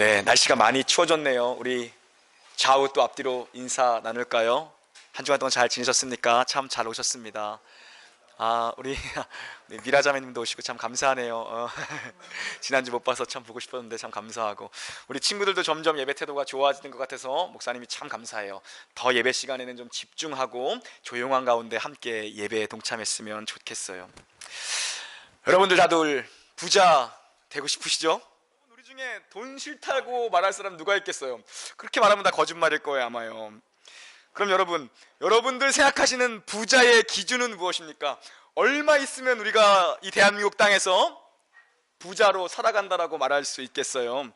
네, 날씨가 많이 추워졌네요. 우리 좌우 또 앞뒤로 인사 나눌까요? 한 주간 동안 잘 지내셨습니까? 참 잘 오셨습니다. 우리 네, 미라 자매님도 오시고 참 감사하네요. 지난주 못 봐서 참 보고 싶었는데 참 감사하고, 우리 친구들도 점점 예배 태도가 좋아지는 것 같아서 목사님이 참 감사해요. 더 예배 시간에는 좀 집중하고 조용한 가운데 함께 예배에 동참했으면 좋겠어요. 여러분들 다들 부자 되고 싶으시죠? 우리 중에 돈 싫다고 말할 사람 누가 있겠어요? 그렇게 말하면 다 거짓말일 거예요, 아마요. 그럼 여러분들 생각하시는 부자의 기준은 무엇입니까? 얼마 있으면 우리가 이 대한민국 땅에서 부자로 살아간다라고 말할 수 있겠어요?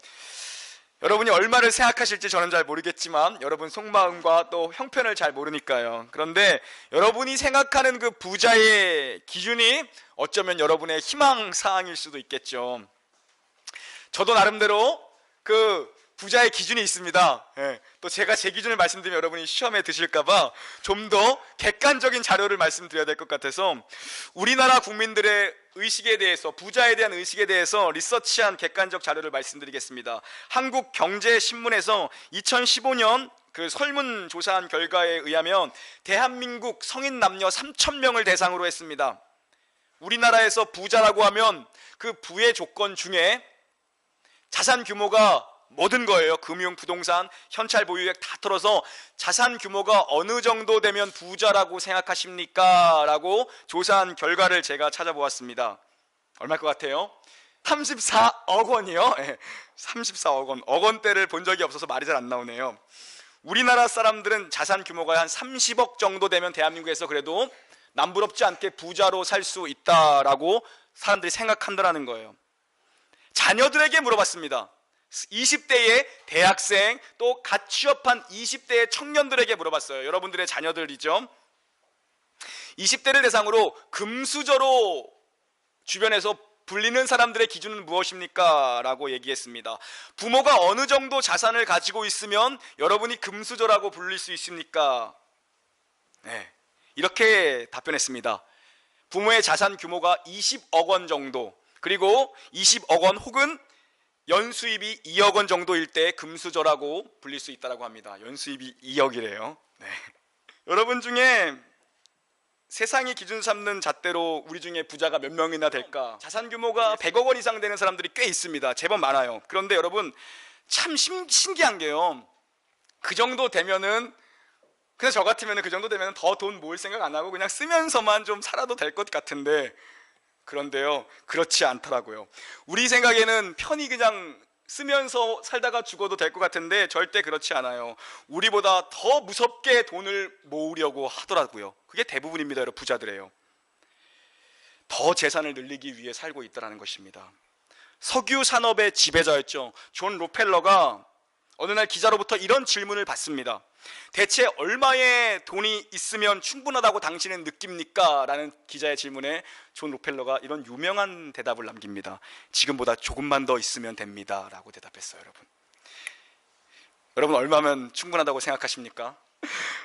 여러분이 얼마를 생각하실지 저는 잘 모르겠지만 여러분 속마음과 또 형편을 잘 모르니까요. 그런데 여러분이 생각하는 그 부자의 기준이 어쩌면 여러분의 희망사항일 수도 있겠죠. 저도 나름대로 그 부자의 기준이 있습니다. 또 제가 제 기준을 말씀드리면 여러분이 시험에 드실까봐 좀 더 객관적인 자료를 말씀드려야 될 것 같아서 우리나라 국민들의 의식에 대해서, 부자에 대한 의식에 대해서 리서치한 객관적 자료를 말씀드리겠습니다. 한국경제신문에서 2015년 그 설문조사한 결과에 의하면 대한민국 성인 남녀 3,000명을 대상으로 했습니다. 우리나라에서 부자라고 하면 그 부의 조건 중에 자산 규모가 모든 거예요. 금융, 부동산, 현찰 보유액 다 털어서 자산 규모가 어느 정도 되면 부자라고 생각하십니까? 라고 조사한 결과를 제가 찾아보았습니다. 얼마일 것 같아요? 34억 원이요? 34억 원. 억 원대를 본 적이 없어서 말이 잘 안 나오네요. 우리나라 사람들은 자산 규모가 한 30억 정도 되면 대한민국에서 그래도 남부럽지 않게 부자로 살 수 있다라고 사람들이 생각한다는 거예요. 자녀들에게 물어봤습니다. 20대의 대학생, 또 갓 취업한 20대의 청년들에게 물어봤어요. 여러분들의 자녀들이죠. 20대를 대상으로 금수저로 주변에서 불리는 사람들의 기준은 무엇입니까? 라고 얘기했습니다. 부모가 어느 정도 자산을 가지고 있으면 여러분이 금수저라고 불릴 수 있습니까? 네, 이렇게 답변했습니다. 부모의 자산 규모가 20억 원 정도, 그리고 20억 원 혹은 연수입이 2억 원 정도일 때 금수저라고 불릴 수 있다고 합니다. 연수입이 2억이래요. 네. 여러분 중에 세상이 기준 삼는 잣대로 우리 중에 부자가 몇 명이나 될까? 자산 규모가 100억 원 이상 되는 사람들이 꽤 있습니다. 제법 많아요. 그런데 여러분 참 신기한 게요, 그 정도 되면은, 그냥 저 같으면 그 정도 되면 더 돈 모을 생각 안 하고 그냥 쓰면서만 좀 살아도 될 것 같은데, 그런데요, 그렇지 않더라고요. 우리 생각에는 편히 그냥 쓰면서 살다가 죽어도 될 것 같은데 절대 그렇지 않아요. 우리보다 더 무섭게 돈을 모으려고 하더라고요. 그게 대부분입니다. 여러분, 부자들이에요. 더 재산을 늘리기 위해 살고 있다는 것입니다. 석유 산업의 지배자였죠. 존 록펠러가 어느 날 기자로부터 이런 질문을 받습니다. 대체 얼마의 돈이 있으면 충분하다고 당신은 느낍니까? 라는 기자의 질문에 존 록펠러가 이런 유명한 대답을 남깁니다. 지금보다 조금만 더 있으면 됩니다 라고 대답했어요. 여러분 얼마면 충분하다고 생각하십니까?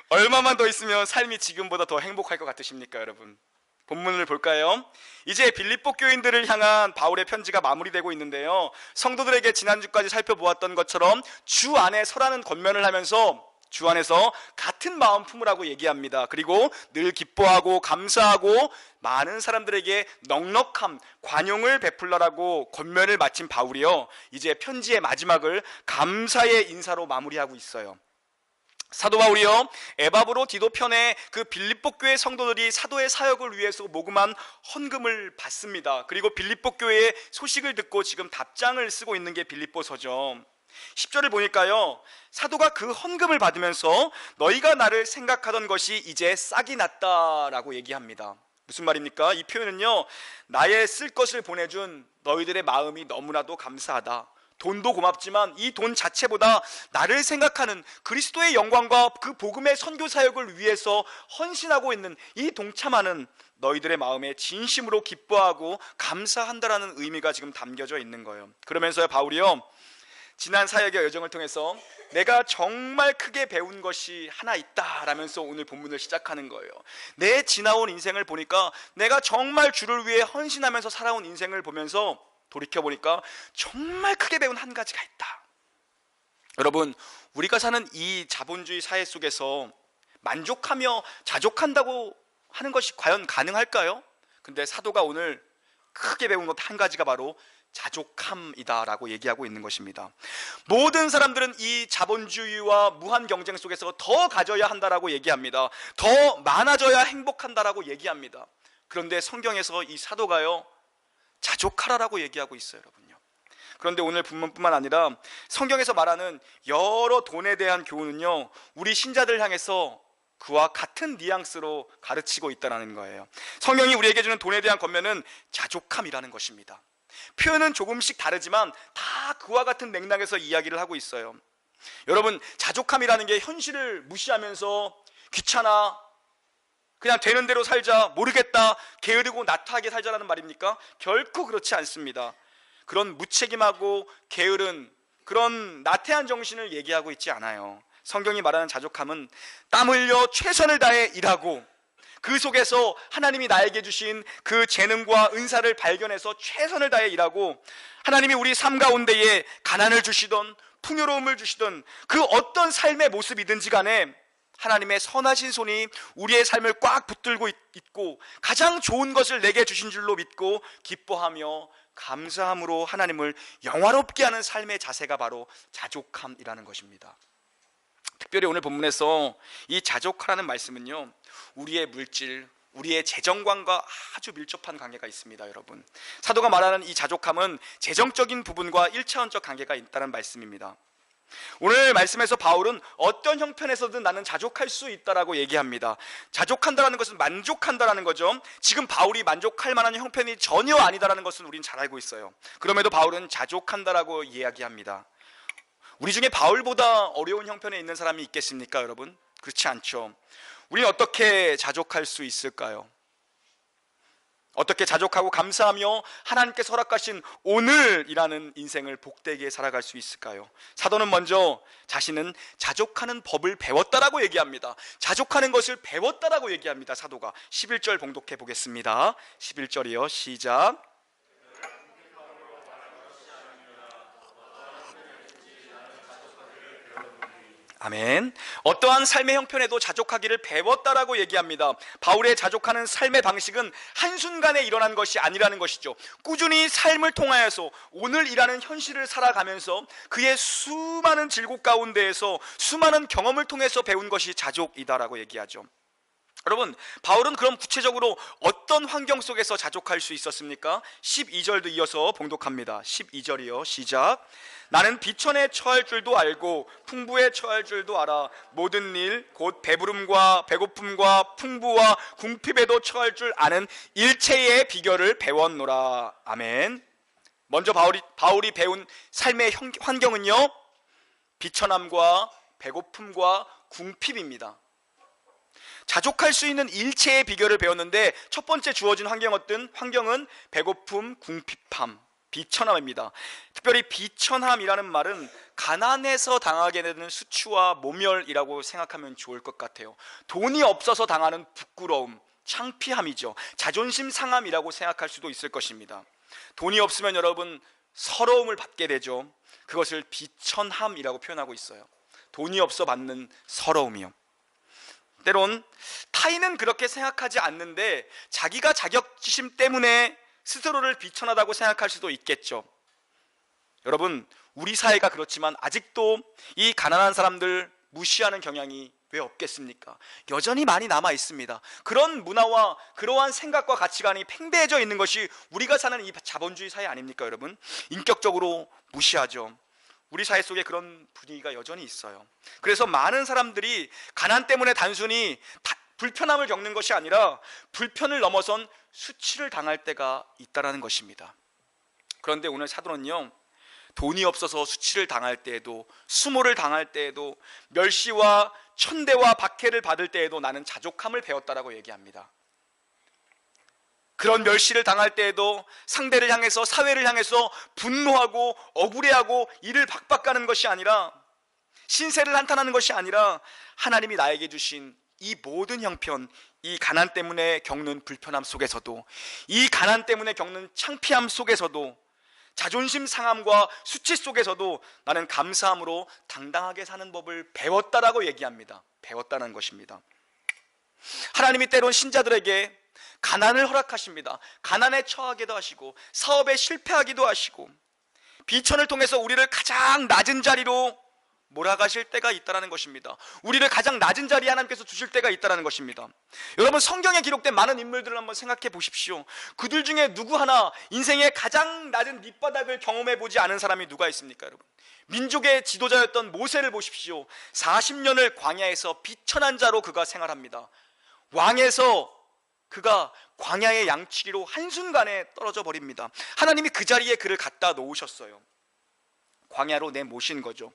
얼마만 더 있으면 삶이 지금보다 더 행복할 것 같으십니까? 여러분, 본문을 볼까요? 이제 빌립보 교인들을 향한 바울의 편지가 마무리되고 있는데요, 성도들에게 지난주까지 살펴보았던 것처럼 주 안에 서라는 권면을 하면서 주 안에서 같은 마음 품으라고 얘기합니다. 그리고 늘 기뻐하고 감사하고 많은 사람들에게 넉넉함, 관용을 베풀라라고 권면을 마친 바울이요, 이제 편지의 마지막을 감사의 인사로 마무리하고 있어요. 사도 바울이요, 에바브로 디도 편에 그 빌립보 교회 성도들이 사도의 사역을 위해서 모금한 헌금을 받습니다. 그리고 빌립보 교회의 소식을 듣고 지금 답장을 쓰고 있는 게 빌립보서죠. 10절을 보니까요, 사도가 그 헌금을 받으면서 너희가 나를 생각하던 것이 이제 싹이 났다라고 얘기합니다. 무슨 말입니까? 이 표현은요, 나의 쓸 것을 보내준 너희들의 마음이 너무나도 감사하다. 돈도 고맙지만 이 돈 자체보다 나를 생각하는 그리스도의 영광과 그 복음의 선교 사역을 위해서 헌신하고 있는 이 동참하는 너희들의 마음에 진심으로 기뻐하고 감사한다라는 의미가 지금 담겨져 있는 거예요. 그러면서 바울이요, 지난 사역의 여정을 통해서 내가 정말 크게 배운 것이 하나 있다 라면서 오늘 본문을 시작하는 거예요. 내 지나온 인생을 보니까 내가 정말 주를 위해 헌신하면서 살아온 인생을 보면서 돌이켜보니까 정말 크게 배운 한 가지가 있다. 여러분, 우리가 사는 이 자본주의 사회 속에서 만족하며 자족한다고 하는 것이 과연 가능할까요? 근데 사도가 오늘 크게 배운 것 한 가지가 바로 자족함이다라고 얘기하고 있는 것입니다. 모든 사람들은 이 자본주의와 무한 경쟁 속에서 더 가져야 한다라고 얘기합니다. 더 많아져야 행복한다라고 얘기합니다. 그런데 성경에서 이 사도가요, 자족하라라고 얘기하고 있어요, 여러분요. 그런데 오늘 본문뿐만 아니라 성경에서 말하는 여러 돈에 대한 교훈은요, 우리 신자들 향해서 그와 같은 뉘앙스로 가르치고 있다는 거예요. 성경이 우리에게 주는 돈에 대한 권면은 자족함이라는 것입니다. 표현은 조금씩 다르지만 다 그와 같은 맥락에서 이야기를 하고 있어요. 여러분, 자족함이라는 게 현실을 무시하면서 귀찮아, 그냥 되는 대로 살자, 모르겠다, 게으르고 나태하게 살자라는 말입니까? 결코 그렇지 않습니다. 그런 무책임하고 게으른 그런 나태한 정신을 얘기하고 있지 않아요. 성경이 말하는 자족함은 땀 흘려 최선을 다해 일하고 그 속에서 하나님이 나에게 주신 그 재능과 은사를 발견해서 최선을 다해 일하고, 하나님이 우리 삶 가운데에 가난을 주시던 풍요로움을 주시던 그 어떤 삶의 모습이든지 간에 하나님의 선하신 손이 우리의 삶을 꽉 붙들고 있고 가장 좋은 것을 내게 주신 줄로 믿고 기뻐하며 감사함으로 하나님을 영화롭게 하는 삶의 자세가 바로 자족함이라는 것입니다. 특별히 오늘 본문에서 이 자족하라는 말씀은요, 우리의 물질, 우리의 재정관과 아주 밀접한 관계가 있습니다. 여러분, 사도가 말하는 이 자족함은 재정적인 부분과 1차원적 관계가 있다는 말씀입니다. 오늘 말씀에서 바울은 어떤 형편에서든 나는 자족할 수 있다라고 얘기합니다. 자족한다라는 것은 만족한다라는 거죠. 지금 바울이 만족할 만한 형편이 전혀 아니다라는 것은 우린 잘 알고 있어요. 그럼에도 바울은 자족한다라고 이야기합니다. 우리 중에 바울보다 어려운 형편에 있는 사람이 있겠습니까, 여러분? 그렇지 않죠. 우리는 어떻게 자족할 수 있을까요? 어떻게 자족하고 감사하며 하나님께서 허락하신 오늘이라는 인생을 복되게 살아갈 수 있을까요? 사도는 먼저 자신은 자족하는 법을 배웠다라고 얘기합니다. 자족하는 것을 배웠다라고 얘기합니다. 사도가 11절 봉독해 보겠습니다. 11절이요, 시작. 아멘. 어떠한 삶의 형편에도 자족하기를 배웠다라고 얘기합니다. 바울의 자족하는 삶의 방식은 한순간에 일어난 것이 아니라는 것이죠. 꾸준히 삶을 통하여서 오늘이라는 현실을 살아가면서 그의 수많은 질곡 가운데에서 수많은 경험을 통해서 배운 것이 자족이다라고 얘기하죠. 여러분, 바울은 그럼 구체적으로 어떤 환경 속에서 자족할 수 있었습니까? 12절도 이어서 봉독합니다. 12절이요, 시작. 나는 비천에 처할 줄도 알고 풍부에 처할 줄도 알아. 모든 일 곧 배부름과 배고픔과 풍부와 궁핍에도 처할 줄 아는 일체의 비결을 배웠노라. 아멘. 먼저 바울이 배운 삶의 환경은요, 비천함과 배고픔과 궁핍입니다. 자족할 수 있는 일체의 비결을 배웠는데 첫 번째 주어진 환경은 배고픔, 궁핍함, 비천함입니다. 특별히 비천함이라는 말은 가난해서 당하게 되는 수치와 모멸이라고 생각하면 좋을 것 같아요. 돈이 없어서 당하는 부끄러움, 창피함이죠. 자존심 상함이라고 생각할 수도 있을 것입니다. 돈이 없으면 여러분 서러움을 받게 되죠. 그것을 비천함이라고 표현하고 있어요. 돈이 없어 받는 서러움이요. 때론 타인은 그렇게 생각하지 않는데 자기가 자격지심 때문에 스스로를 비천하다고 생각할 수도 있겠죠. 여러분, 우리 사회가 그렇지만 아직도 이 가난한 사람들 무시하는 경향이 왜 없겠습니까? 여전히 많이 남아 있습니다. 그런 문화와 그러한 생각과 가치관이 팽배해져 있는 것이 우리가 사는 이 자본주의 사회 아닙니까, 여러분? 인격적으로 무시하죠. 우리 사회 속에 그런 분위기가 여전히 있어요. 그래서 많은 사람들이 가난 때문에 단순히 불편함을 겪는 것이 아니라 불편을 넘어선 수치를 당할 때가 있다는 것입니다. 그런데 오늘 사도는요, 돈이 없어서 수치를 당할 때에도, 수모를 당할 때에도, 멸시와 천대와 박해를 받을 때에도 나는 자족함을 배웠다라고 얘기합니다. 그런 멸시를 당할 때에도 상대를 향해서, 사회를 향해서 분노하고 억울해하고 이를 박박가는 것이 아니라, 신세를 한탄하는 것이 아니라 하나님이 나에게 주신 이 모든 형편, 이 가난 때문에 겪는 불편함 속에서도, 이 가난 때문에 겪는 창피함 속에서도 자존심 상함과 수치 속에서도 나는 감사함으로 당당하게 사는 법을 배웠다라고 얘기합니다. 배웠다는 것입니다. 하나님이 때론 신자들에게 가난을 허락하십니다. 가난에 처하기도 하시고 사업에 실패하기도 하시고 비천을 통해서 우리를 가장 낮은 자리로 몰아가실 때가 있다는 것입니다. 우리를 가장 낮은 자리에 하나님께서 두실 때가 있다는 것입니다. 여러분, 성경에 기록된 많은 인물들을 한번 생각해 보십시오. 그들 중에 누구 하나 인생의 가장 낮은 밑바닥을 경험해 보지 않은 사람이 누가 있습니까? 여러분, 민족의 지도자였던 모세를 보십시오. 40년을 광야에서 비천한 자로 그가 생활합니다. 왕에서 그가 광야의 양치기로 한순간에 떨어져 버립니다. 하나님이 그 자리에 그를 갖다 놓으셨어요. 광야로 내모신 거죠.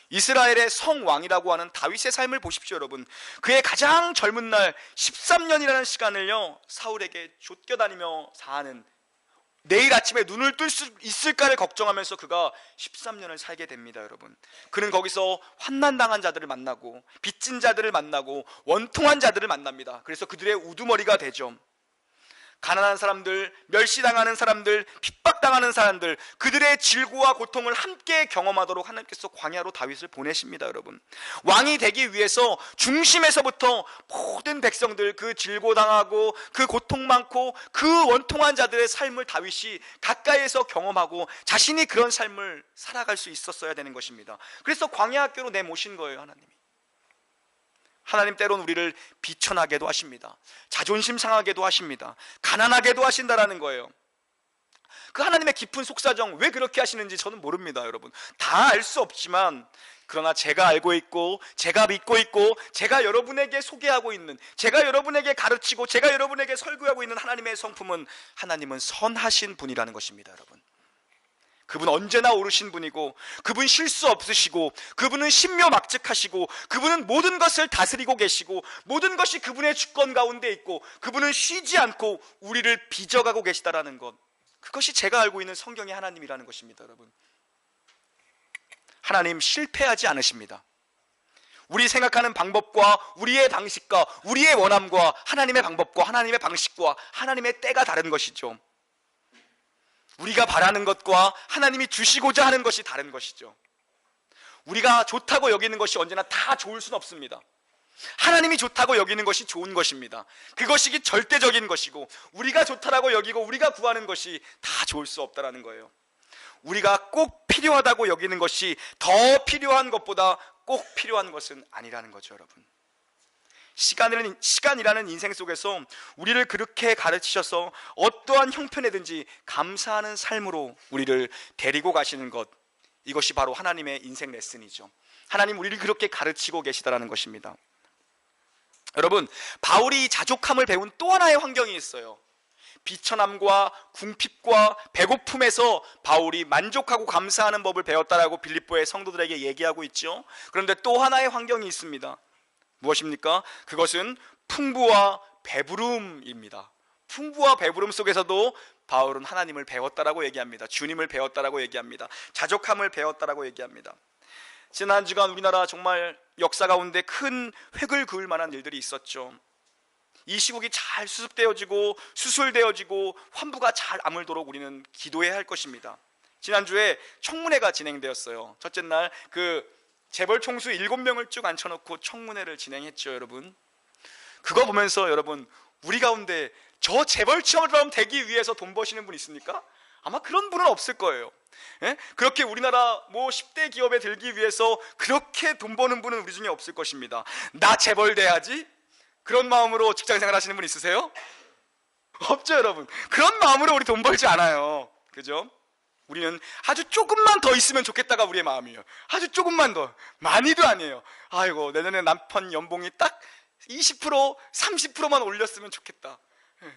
이스라엘의 성왕이라고 하는 다윗의 삶을 보십시오. 여러분, 그의 가장 젊은 날 13년이라는 시간을요 사울에게 쫓겨다니며 사는, 내일 아침에 눈을 뜰 수 있을까를 걱정하면서 그가 13년을 살게 됩니다. 여러분, 그는 거기서 환난당한 자들을 만나고 빚진 자들을 만나고 원통한 자들을 만납니다. 그래서 그들의 우두머리가 되죠. 가난한 사람들, 멸시당하는 사람들, 핍박당하는 사람들, 그들의 질고와 고통을 함께 경험하도록 하나님께서 광야로 다윗을 보내십니다. 여러분, 왕이 되기 위해서 중심에서부터 모든 백성들, 그 질고당하고 그 고통 많고 그 원통한 자들의 삶을 다윗이 가까이에서 경험하고 자신이 그런 삶을 살아갈 수 있었어야 되는 것입니다. 그래서 광야 학교로 내모신 거예요. 하나님이. 하나님 때론 우리를 비천하게도 하십니다. 자존심 상하게도 하십니다. 가난하게도 하신다라는 거예요. 그 하나님의 깊은 속사정, 왜 그렇게 하시는지 저는 모릅니다. 여러분, 다 알 수 없지만, 그러나 제가 알고 있고 제가 믿고 있고 제가 여러분에게 소개하고 있는, 제가 여러분에게 가르치고 제가 여러분에게 설교하고 있는 하나님의 성품은, 하나님은 선하신 분이라는 것입니다. 여러분, 그분 언제나 오르신 분이고, 그분 실수 없으시고, 그분은 신묘막측하시고, 그분은 모든 것을 다스리고 계시고, 모든 것이 그분의 주권 가운데 있고, 그분은 쉬지 않고 우리를 빚어가고 계시다라는 것, 그것이 제가 알고 있는 성경의 하나님이라는 것입니다. 여러분, 하나님 실패하지 않으십니다. 우리 생각하는 방법과 우리의 방식과 우리의 원함과 하나님의 방법과 하나님의 방식과 하나님의 때가 다른 것이죠. 우리가 바라는 것과 하나님이 주시고자 하는 것이 다른 것이죠. 우리가 좋다고 여기는 것이 언제나 다 좋을 수는 없습니다. 하나님이 좋다고 여기는 것이 좋은 것입니다. 그것이 절대적인 것이고, 우리가 좋다라고 여기고 우리가 구하는 것이 다 좋을 수 없다라는 거예요. 우리가 꼭 필요하다고 여기는 것이 더 필요한 것보다 꼭 필요한 것은 아니라는 거죠. 여러분, 시간이라는 인생 속에서 우리를 그렇게 가르치셔서 어떠한 형편에든지 감사하는 삶으로 우리를 데리고 가시는 것, 이것이 바로 하나님의 인생 레슨이죠. 하나님 우리를 그렇게 가르치고 계시다라는 것입니다. 여러분, 바울이 자족함을 배운 또 하나의 환경이 있어요. 비천함과 궁핍과 배고픔에서 바울이 만족하고 감사하는 법을 배웠다라고 빌립보의 성도들에게 얘기하고 있죠. 그런데 또 하나의 환경이 있습니다. 무엇입니까? 그것은 풍부와 배부름입니다. 풍부와 배부름 속에서도 바울은 하나님을 배웠다라고 얘기합니다. 주님을 배웠다라고 얘기합니다. 자족함을 배웠다라고 얘기합니다. 지난 주간 우리나라 정말 역사 가운데 큰 획을 그을 만한 일들이 있었죠. 이 시국이 잘 수습되어지고 수술되어지고 환부가 잘 아물도록 우리는 기도해야 할 것입니다. 지난주에 청문회가 진행되었어요. 첫째 날 재벌 총수 7명을 쭉 앉혀놓고 청문회를 진행했죠. 여러분, 그거 보면서 여러분, 우리 가운데 저 재벌처럼 되기 위해서 돈 버시는 분 있습니까? 아마 그런 분은 없을 거예요. 예? 그렇게 우리나라 10대 기업에 들기 위해서 그렇게 돈 버는 분은 우리 중에 없을 것입니다. 나 재벌 돼야지, 그런 마음으로 직장생활 하시는 분 있으세요? 없죠. 여러분, 그런 마음으로 우리 돈 벌지 않아요. 그죠? 우리는 아주 조금만 더 있으면 좋겠다가 우리의 마음이에요. 아주 조금만 더, 많이도 아니에요. 아이고, 내년에 남편 연봉이 딱 20%, 30%만 올렸으면 좋겠다.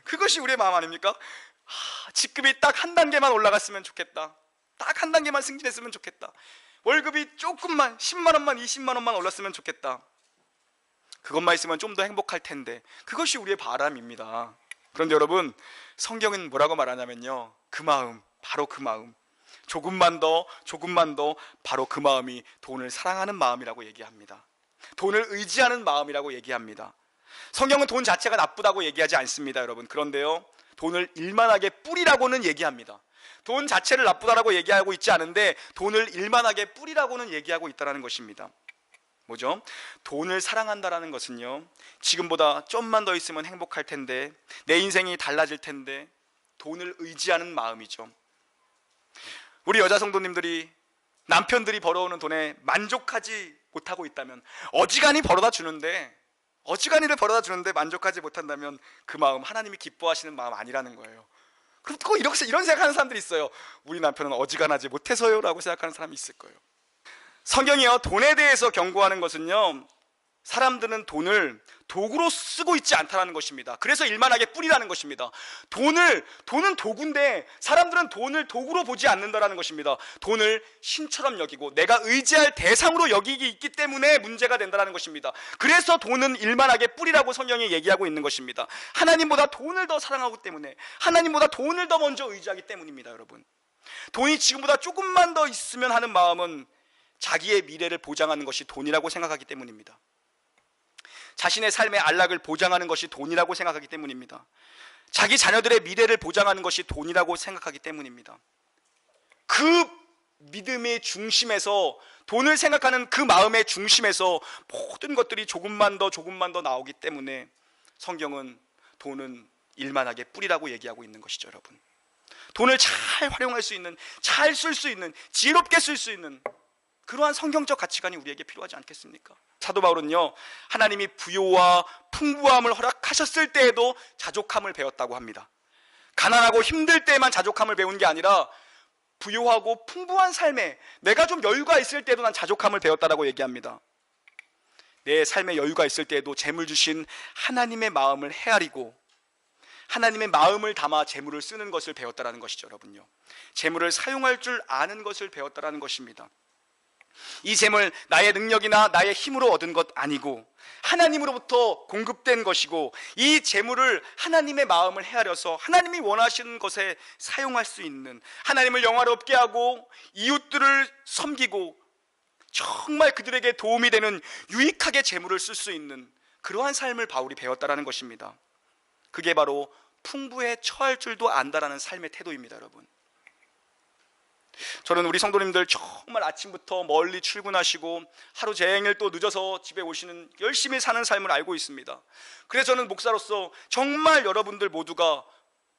그것이 우리의 마음 아닙니까? 직급이 딱 한 단계만 올라갔으면 좋겠다. 딱 한 단계만 승진했으면 좋겠다. 월급이 조금만, 10만 원만, 20만 원만 올랐으면 좋겠다. 그것만 있으면 좀 더 행복할 텐데, 그것이 우리의 바람입니다. 그런데 여러분, 성경은 뭐라고 말하냐면요, 그 마음, 바로 그 마음, 조금만 더 바로 그 마음이 돈을 사랑하는 마음이라고 얘기합니다. 돈을 의지하는 마음이라고 얘기합니다. 성경은 돈 자체가 나쁘다고 얘기하지 않습니다. 여러분, 그런데요, 돈을 일만하게 뿌리라고는 얘기합니다. 돈 자체를 나쁘다라고 얘기하고 있지 않은데 돈을 일만하게 뿌리라고는 얘기하고 있다는 것입니다. 뭐죠? 돈을 사랑한다라는 것은요, 지금보다 좀만 더 있으면 행복할 텐데, 내 인생이 달라질 텐데, 돈을 의지하는 마음이죠. 우리 여자 성도님들이 남편들이 벌어오는 돈에 만족하지 못하고 있다면, 어지간히 벌어다 주는데 만족하지 못한다면 그 마음 하나님이 기뻐하시는 마음 아니라는 거예요. 그럼 꼭 이런 생각하는 사람들이 있어요. 우리 남편은 어지간하지 못해서요 라고 생각하는 사람이 있을 거예요. 성경이요, 돈에 대해서 경고하는 것은요, 사람들은 돈을 도구로 쓰고 있지 않다는 것입니다. 그래서 일만하게 뿌리라는 것입니다. 돈은 도구인데 사람들은 돈을 도구로 보지 않는다는 것입니다. 돈을 신처럼 여기고 내가 의지할 대상으로 여기기 있기 때문에 문제가 된다는 것입니다. 그래서 돈은 일만하게 뿌리라고 성경이 얘기하고 있는 것입니다. 하나님보다 돈을 더 사랑하기 때문에, 하나님보다 돈을 더 먼저 의지하기 때문입니다. 여러분, 돈이 지금보다 조금만 더 있으면 하는 마음은 자기의 미래를 보장하는 것이 돈이라고 생각하기 때문입니다. 자신의 삶의 안락을 보장하는 것이 돈이라고 생각하기 때문입니다. 자기 자녀들의 미래를 보장하는 것이 돈이라고 생각하기 때문입니다. 그 믿음의 중심에서, 돈을 생각하는 그 마음의 중심에서 모든 것들이 조금만 더 나오기 때문에 성경은 돈은 일만하게 뿌리라고 얘기하고 있는 것이죠. 여러분, 돈을 잘 활용할 수 있는, 잘 쓸 수 있는, 지혜롭게 쓸 수 있는 그러한 성경적 가치관이 우리에게 필요하지 않겠습니까? 사도 바울은요, 하나님이 부요와 풍부함을 허락하셨을 때에도 자족함을 배웠다고 합니다. 가난하고 힘들 때만 자족함을 배운 게 아니라 부요하고 풍부한 삶에 내가 좀 여유가 있을 때도 난 자족함을 배웠다라고 얘기합니다. 내 삶에 여유가 있을 때에도 재물 주신 하나님의 마음을 헤아리고 하나님의 마음을 담아 재물을 쓰는 것을 배웠다라는 것이죠. 여러분요, 재물을 사용할 줄 아는 것을 배웠다라는 것입니다. 이 재물 나의 능력이나 나의 힘으로 얻은 것 아니고 하나님으로부터 공급된 것이고, 이 재물을 하나님의 마음을 헤아려서 하나님이 원하시는 것에 사용할 수 있는, 하나님을 영화롭게 하고 이웃들을 섬기고 정말 그들에게 도움이 되는 유익하게 재물을 쓸 수 있는 그러한 삶을 바울이 배웠다라는 것입니다. 그게 바로 풍부에 처할 줄도 안다라는 삶의 태도입니다. 여러분, 저는 우리 성도님들 정말 아침부터 멀리 출근하시고 하루 종일 또 늦어서 집에 오시는, 열심히 사는 삶을 알고 있습니다. 그래서 저는 목사로서 정말 여러분들 모두가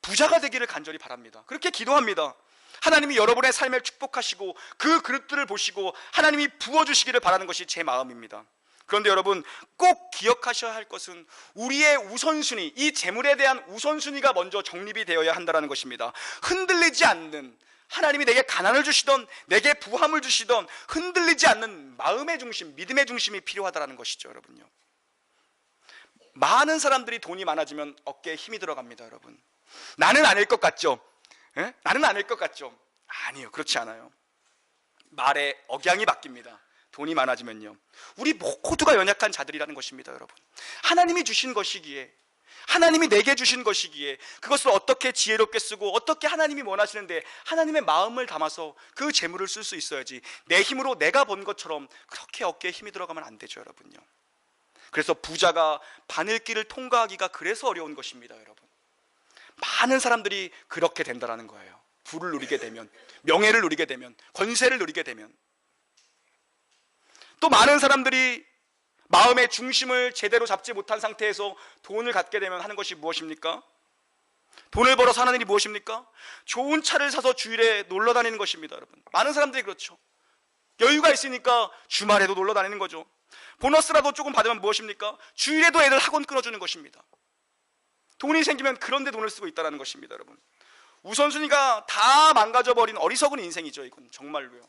부자가 되기를 간절히 바랍니다. 그렇게 기도합니다. 하나님이 여러분의 삶을 축복하시고 그 그릇들을 보시고 하나님이 부어주시기를 바라는 것이 제 마음입니다. 그런데 여러분, 꼭 기억하셔야 할 것은 우리의 우선순위, 이 재물에 대한 우선순위가 먼저 정립이 되어야 한다는 것입니다. 흔들리지 않는, 하나님이 내게 가난을 주시던 내게 부함을 주시던 흔들리지 않는 마음의 중심, 믿음의 중심이 필요하다는 것이죠. 여러분요, 많은 사람들이 돈이 많아지면 어깨에 힘이 들어갑니다. 여러분, 나는 아닐 것 같죠? 에? 나는 아닐 것 같죠? 아니요, 그렇지 않아요. 말의 억양이 바뀝니다. 돈이 많아지면요, 우리 모두가 연약한 자들이라는 것입니다. 여러분, 하나님이 주신 것이기에, 하나님이 내게 주신 것이기에 그것을 어떻게 지혜롭게 쓰고 어떻게 하나님이 원하시는데 하나님의 마음을 담아서 그 재물을 쓸 수 있어야지, 내 힘으로 내가 번 것처럼 그렇게 어깨에 힘이 들어가면 안 되죠. 여러분요, 그래서 부자가 바늘길을 통과하기가 그래서 어려운 것입니다. 여러분, 많은 사람들이 그렇게 된다는 거예요. 부를 누리게 되면, 명예를 누리게 되면, 권세를 누리게 되면. 또 많은 사람들이 마음의 중심을 제대로 잡지 못한 상태에서 돈을 갖게 되면 하는 것이 무엇입니까? 돈을 벌어서 하는 일이 무엇입니까? 좋은 차를 사서 주일에 놀러 다니는 것입니다. 여러분, 많은 사람들이 그렇죠. 여유가 있으니까 주말에도 놀러 다니는 거죠. 보너스라도 조금 받으면 무엇입니까? 주일에도 애들 학원 끊어주는 것입니다. 돈이 생기면 그런 데 돈을 쓰고 있다는 것입니다. 여러분, 우선순위가 다 망가져버린 어리석은 인생이죠. 이건 정말로요.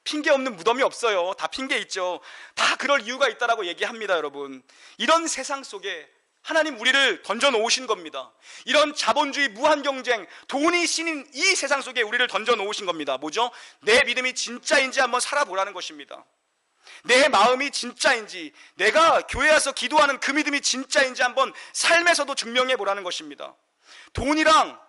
핑계 없는 무덤이 없어요. 다 핑계 있죠. 다 그럴 이유가 있다라고 얘기합니다. 여러분, 이런 세상 속에 하나님 우리를 던져 놓으신 겁니다. 이런 자본주의 무한 경쟁, 돈이 신인 이 세상 속에 우리를 던져 놓으신 겁니다. 뭐죠? 내 믿음이 진짜인지 한번 살아보라는 것입니다. 내 마음이 진짜인지, 내가 교회 와서 기도하는 그 믿음이 진짜인지 한번 삶에서도 증명해 보라는 것입니다. 돈이랑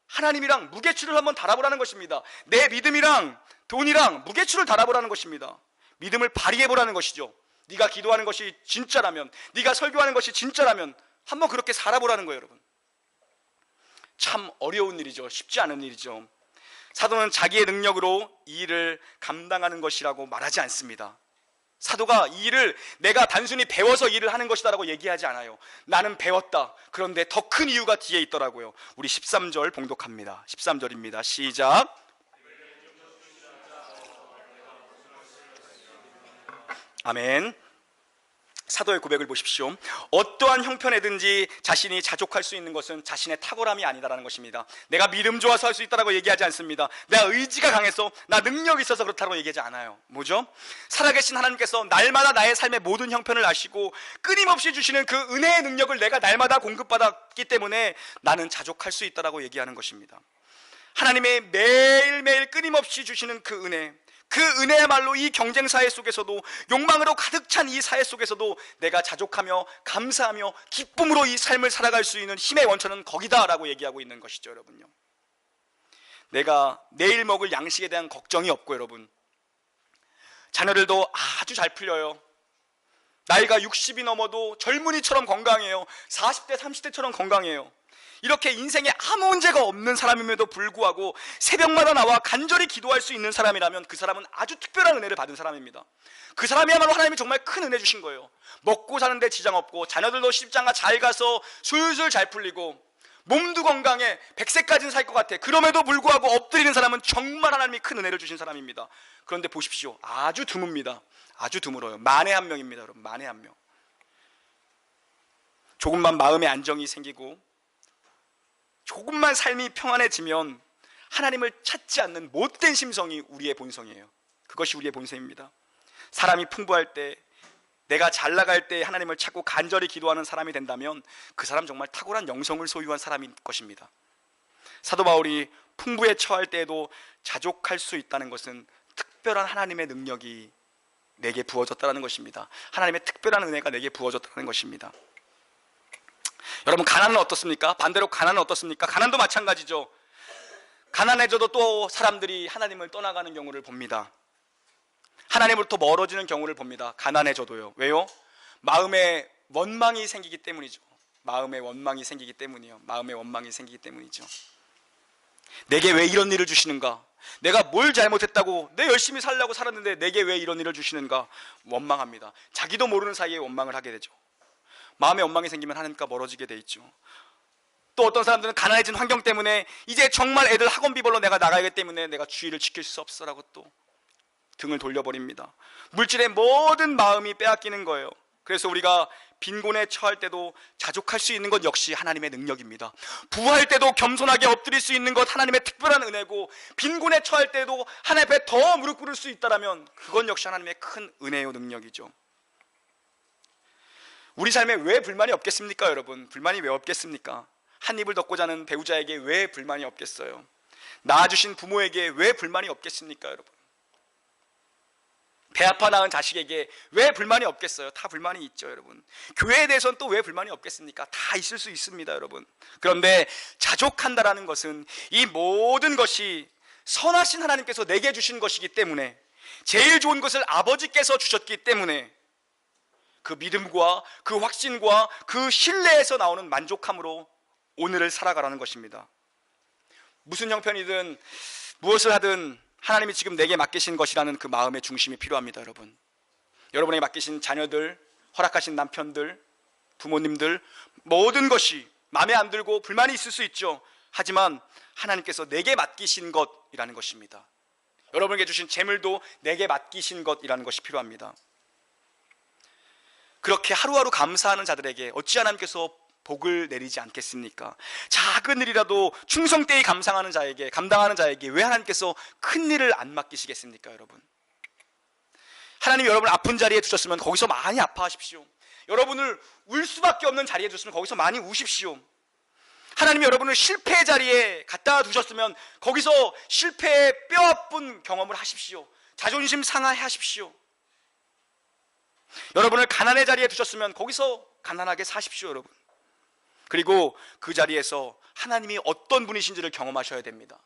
하나님이랑 무게추를 한번 달아보라는 것입니다. 내 믿음이랑 돈이랑 무게추를 달아보라는 것입니다. 믿음을 발휘해 보라는 것이죠. 네가 기도하는 것이 진짜라면, 네가 설교하는 것이 진짜라면 한번 그렇게 살아보라는 거예요. 여러분, 참 어려운 일이죠. 쉽지 않은 일이죠. 사도는 자기의 능력으로 이 일을 감당하는 것이라고 말하지 않습니다. 사도가 이 일을 내가 단순히 배워서 일을 하는 것이다라고 얘기하지 않아요. 나는 배웠다. 그런데 더 큰 이유가 뒤에 있더라고요. 우리 13절 봉독합니다. 13절입니다. 시작. 아멘. 사도의 고백을 보십시오. 어떠한 형편에든지 자신이 자족할 수 있는 것은 자신의 탁월함이 아니다라는 것입니다. 내가 믿음 좋아서 할 수 있다라고 얘기하지 않습니다. 내가 의지가 강해서, 나 능력이 있어서 그렇다고 얘기하지 않아요. 뭐죠? 살아계신 하나님께서 날마다 나의 삶의 모든 형편을 아시고 끊임없이 주시는 그 은혜의 능력을 내가 날마다 공급받았기 때문에 나는 자족할 수 있다라고 얘기하는 것입니다. 하나님의 매일매일 끊임없이 주시는 그 은혜야말로 이 경쟁 사회 속에서도, 욕망으로 가득 찬 이 사회 속에서도 내가 자족하며 감사하며 기쁨으로 이 삶을 살아갈 수 있는 힘의 원천은 거기다라고 얘기하고 있는 것이죠. 여러분요, 내가 내일 먹을 양식에 대한 걱정이 없고, 여러분, 자녀들도 아주 잘 풀려요. 나이가 60이 넘어도 젊은이처럼 건강해요. 40대 30대처럼 건강해요. 이렇게 인생에 아무 문제가 없는 사람임에도 불구하고 새벽마다 나와 간절히 기도할 수 있는 사람이라면 그 사람은 아주 특별한 은혜를 받은 사람입니다. 그 사람이야말로 하나님이 정말 큰 은혜 주신 거예요. 먹고 사는데 지장 없고, 자녀들도 시집장가 잘 가서 술술 잘 풀리고, 몸도 건강해, 100세까지는 살 것 같아. 그럼에도 불구하고 엎드리는 사람은 정말 하나님이 큰 은혜를 주신 사람입니다. 그런데 보십시오, 아주 드뭅니다. 아주 드물어요. 만에 한 명입니다. 여러분, 만에 한 명. 조금만 마음의 안정이 생기고, 조금만 삶이 평안해지면 하나님을 찾지 않는 못된 심성이 우리의 본성이에요. 그것이 우리의 본성입니다. 사람이 풍부할 때, 내가 잘 나갈 때 하나님을 찾고 간절히 기도하는 사람이 된다면 그 사람 정말 탁월한 영성을 소유한 사람인 것입니다. 사도 바울이 풍부에 처할 때에도 자족할 수 있다는 것은 특별한 하나님의 능력이 내게 부어졌다는 것입니다. 하나님의 특별한 은혜가 내게 부어졌다는 것입니다. 여러분, 가난은 어떻습니까? 반대로 가난은 어떻습니까? 가난도 마찬가지죠. 가난해져도 또 사람들이 하나님을 떠나가는 경우를 봅니다. 하나님으로부터 멀어지는 경우를 봅니다. 가난해져도요. 왜요? 마음에 원망이 생기기 때문이죠. 마음에 원망이 생기기 때문이요. 마음에 원망이 생기기 때문이죠. 내게 왜 이런 일을 주시는가? 내가 뭘 잘못했다고, 내 열심히 살려고 살았는데 내게 왜 이런 일을 주시는가? 원망합니다. 자기도 모르는 사이에 원망을 하게 되죠. 마음에 원망이 생기면 하나님과 멀어지게 돼 있죠. 또 어떤 사람들은 가난해진 환경 때문에 이제 정말 애들 학원비벌로 내가 나가기 때문에 내가 주의를 지킬 수 없어라고 또 등을 돌려버립니다. 물질의 모든 마음이 빼앗기는 거예요. 그래서 우리가 빈곤에 처할 때도 자족할 수 있는 것 역시 하나님의 능력입니다. 부할 때도 겸손하게 엎드릴 수 있는 것 하나님의 특별한 은혜고, 빈곤에 처할 때도 하나님 앞에 더 무릎 꿇을 수 있다면 그건 역시 하나님의 큰 은혜요 능력이죠. 우리 삶에 왜 불만이 없겠습니까? 여러분, 불만이 왜 없겠습니까? 한 입을 덮고 자는 배우자에게 왜 불만이 없겠어요? 낳아주신 부모에게 왜 불만이 없겠습니까? 여러분, 배 아파 낳은 자식에게 왜 불만이 없겠어요? 다 불만이 있죠. 여러분, 교회에 대해서는 또 왜 불만이 없겠습니까? 다 있을 수 있습니다. 여러분, 그런데 자족한다라는 것은 이 모든 것이 선하신 하나님께서 내게 주신 것이기 때문에, 제일 좋은 것을 아버지께서 주셨기 때문에 그 믿음과 그 확신과 그 신뢰에서 나오는 만족함으로 오늘을 살아가라는 것입니다. 무슨 형편이든 무엇을 하든 하나님이 지금 내게 맡기신 것이라는 그 마음의 중심이 필요합니다. 여러분, 여러분에게 맡기신 자녀들, 허락하신 남편들, 부모님들, 모든 것이 마음에 안 들고 불만이 있을 수 있죠. 하지만 하나님께서 내게 맡기신 것이라는 것입니다. 여러분에게 주신 재물도 내게 맡기신 것이라는 것이 필요합니다. 그렇게 하루하루 감사하는 자들에게 어찌 하나님께서 복을 내리지 않겠습니까? 작은 일이라도 충성되이 감당하는 자에게 왜 하나님께서 큰 일을 안 맡기시겠습니까? 여러분, 하나님이 여러분을 아픈 자리에 두셨으면 거기서 많이 아파하십시오. 여러분을 울 수밖에 없는 자리에 두셨으면 거기서 많이 우십시오. 하나님이 여러분을 실패의 자리에 갖다 두셨으면 거기서 실패의 뼈아픈 경험을 하십시오. 자존심 상하게 하십시오. 여러분을 가난의 자리에 두셨으면 거기서 가난하게 사십시오. 여러분, 그리고 그 자리에서 하나님이 어떤 분이신지를 경험하셔야 됩니다.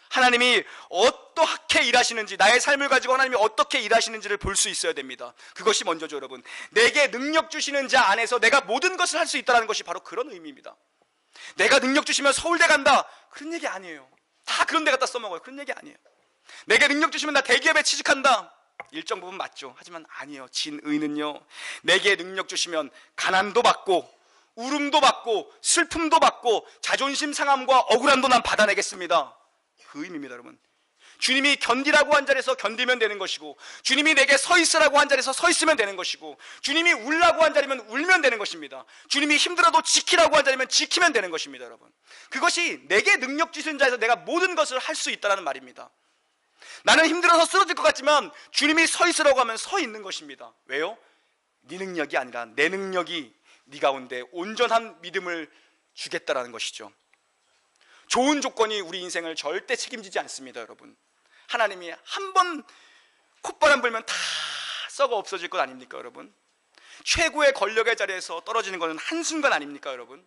하나님이 어떻게 일하시는지, 나의 삶을 가지고 하나님이 어떻게 일하시는지를 볼 수 있어야 됩니다. 그것이 먼저죠. 여러분, 내게 능력 주시는 자 안에서 내가 모든 것을 할 수 있다는 것이 바로 그런 의미입니다. 내가 능력 주시면 서울대 간다, 그런 얘기 아니에요. 다 그런 데 갖다 써먹어요. 그런 얘기 아니에요. 내게 능력 주시면 나 대기업에 취직한다, 일정 부분 맞죠. 하지만 아니에요. 진의는요, 내게 능력 주시면 가난도 받고 울음도 받고 슬픔도 받고 자존심 상함과 억울함도 난 받아내겠습니다. 그 의미입니다, 여러분. 주님이 견디라고 한 자리에서 견디면 되는 것이고, 주님이 내게 서 있으라고 한 자리에서 서 있으면 되는 것이고, 주님이 울라고 한 자리면 울면 되는 것입니다. 주님이 힘들어도 지키라고 한 자리면 지키면 되는 것입니다, 여러분. 그것이 내게 능력 주신 자에서 내가 모든 것을 할 수 있다는 말입니다. 나는 힘들어서 쓰러질 것 같지만 주님이 서 있으라고 하면 서 있는 것입니다. 왜요? 네 능력이 아니라 내 능력이 네 가운데 온전한 믿음을 주겠다라는 것이죠. 좋은 조건이 우리 인생을 절대 책임지지 않습니다, 여러분. 하나님이 한 번 콧바람 불면 다 썩어 없어질 것 아닙니까, 여러분? 최고의 권력의 자리에서 떨어지는 것은 한순간 아닙니까, 여러분?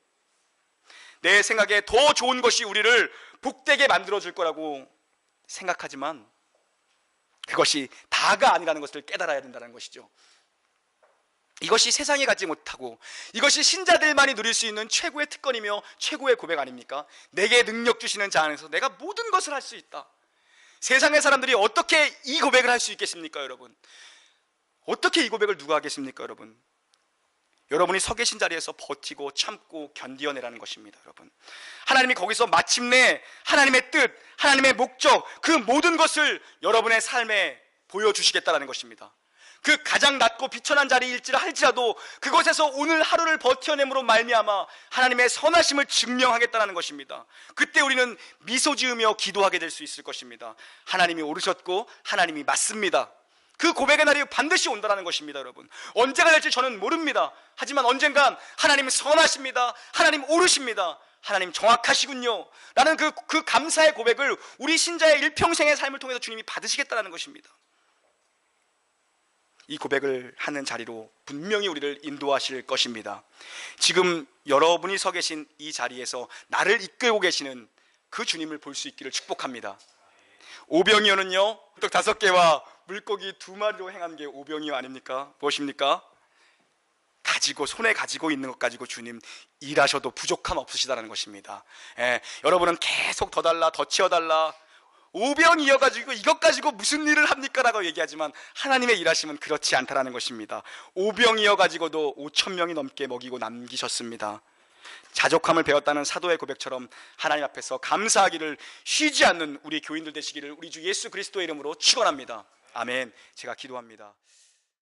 내 생각에 더 좋은 것이 우리를 복되게 만들어줄 거라고 생각하지만 그것이 다가 아니라는 것을 깨달아야 된다는 것이죠. 이것이 세상에 갖지 못하고 이것이 신자들만이 누릴 수 있는 최고의 특권이며 최고의 고백 아닙니까? 내게 능력 주시는 자 안에서 내가 모든 것을 할 수 있다. 세상의 사람들이 어떻게 이 고백을 할 수 있겠습니까, 여러분? 어떻게 이 고백을 누가 하겠습니까, 여러분? 여러분이 서 계신 자리에서 버티고 참고 견디어내라는 것입니다, 여러분. 하나님이 거기서 마침내 하나님의 뜻, 하나님의 목적, 그 모든 것을 여러분의 삶에 보여주시겠다는 것입니다. 그 가장 낮고 비천한 자리일지라 할지라도 그곳에서 오늘 하루를 버텨냄으로 말미암아 하나님의 선하심을 증명하겠다는 것입니다. 그때 우리는 미소 지으며 기도하게 될 수 있을 것입니다. 하나님이 오르셨고 하나님이 맞습니다. 그 고백의 날이 반드시 온다는 것입니다, 여러분. 언제가 될지 저는 모릅니다. 하지만 언젠간 하나님 선하십니다. 하나님 오르십니다. 하나님 정확하시군요 라는 그 감사의 고백을 우리 신자의 일평생의 삶을 통해서 주님이 받으시겠다는 것입니다. 이 고백을 하는 자리로 분명히 우리를 인도하실 것입니다. 지금 여러분이 서 계신 이 자리에서 나를 이끌고 계시는 그 주님을 볼 수 있기를 축복합니다. 오병이어는요, 떡 5개와 물고기 2마리로 행한 게 오병이어 아닙니까? 무엇입니까? 손에 가지고 있는 것 가지고 주님 일하셔도 부족함 없으시다는 것입니다. 여러분은 계속 더 달라, 더 채워달라, 오병이어가지고 이것 가지고 무슨 일을 합니까? 라고 얘기하지만 하나님의 일하심은 그렇지 않다라는 것입니다. 오병이어가지고도 5,000명이 넘게 먹이고 남기셨습니다. 자족함을 배웠다는 사도의 고백처럼 하나님 앞에서 감사하기를 쉬지 않는 우리 교인들 되시기를 우리 주 예수 그리스도의 이름으로 축원합니다. 아멘. 제가 기도합니다.